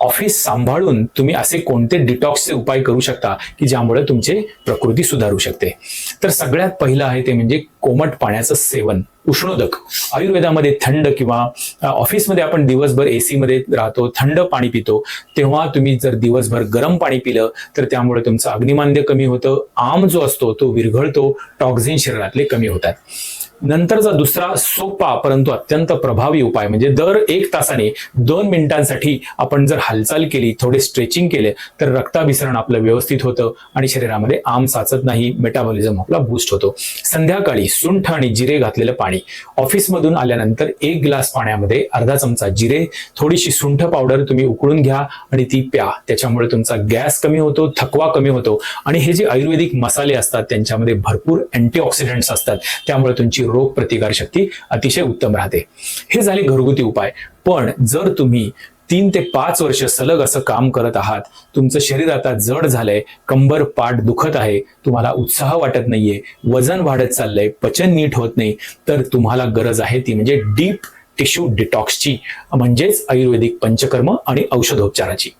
Office सांभाळून तुम्ही असे कोणते डिटॉक्सचे उपाय करू शकता की ज्यामुळे तुमची प्रकृती सुधारू शकते? तर सगळ्यात पहिलं आहे ते म्हणजे कोमट पाण्याचं सेवन, उष्णोदक. आयुर्वेदामध्ये थंड किंवा ऑफिसमध्ये आपण दिवसभर एसी मध्ये राहतो, थंड पाणी पितो, तेव्हा तुम्ही जर दिवसभर गरम पाणी पिलं तर त्यामुळे तुमचं अग्निमांद्य कमी होतं, आम जो असतो तो विरघळतो, टॉक्झिन शरीरातले कमी होतात. नंतरचा दुसरा सोपा परंतु अत्यंत प्रभावी उपाय म्हणजे दर 1 तासाने 2 मिनिटांसाठी आपण जर हालचाल केली, थोडे स्ट्रेचिंग केले तर रक्ताभिसरण आपलं व्यवस्थित होतं आणि शरीरामध्ये आम साचत नाही, मेटाबॉलिझम आपला बूस्ट होतो. संध्याकाळी सुंठ आणि जिरे घातलेलं पाणी, ऑफिसमधून आल्यानंतर 1 ग्लास पाण्यामध्ये अर्धा चमचा जिरे, थोडीशी सुंठ पावडर तुम्ही उकळून घ्या आणि ती प्या. त्याच्यामुळे तुमचा गॅस कमी होतो, थकवा कमी होतो आणि हे जे आयुर्वेदिक मसाले असतात त्यांच्यामध्ये भरपूर अँटीऑक्सिडंट्स असतात, त्यामुळे तुमची रोग प्रतिकार शक्ती अतिशय उत्तम राहते. हे झाले घरगुती उपाय. पण जर तुम्ही 3 ते 5 वर्ष सलग असं काम करत आहात, तुमचं शरीर आता जड झालंय, कंबर पाठ दुखत आहे, तुम्हाला उत्साह वाटत नाहीये, वजन वाढत चाललंय, पचन नीट होत नाही, तर तुम्हाला गरज आहे ती म्हणजे डीप टिश्यू डिटॉक्सची, म्हणजेच आयुर्वेदिक पंचकर्म आणि औषधोपचाराची.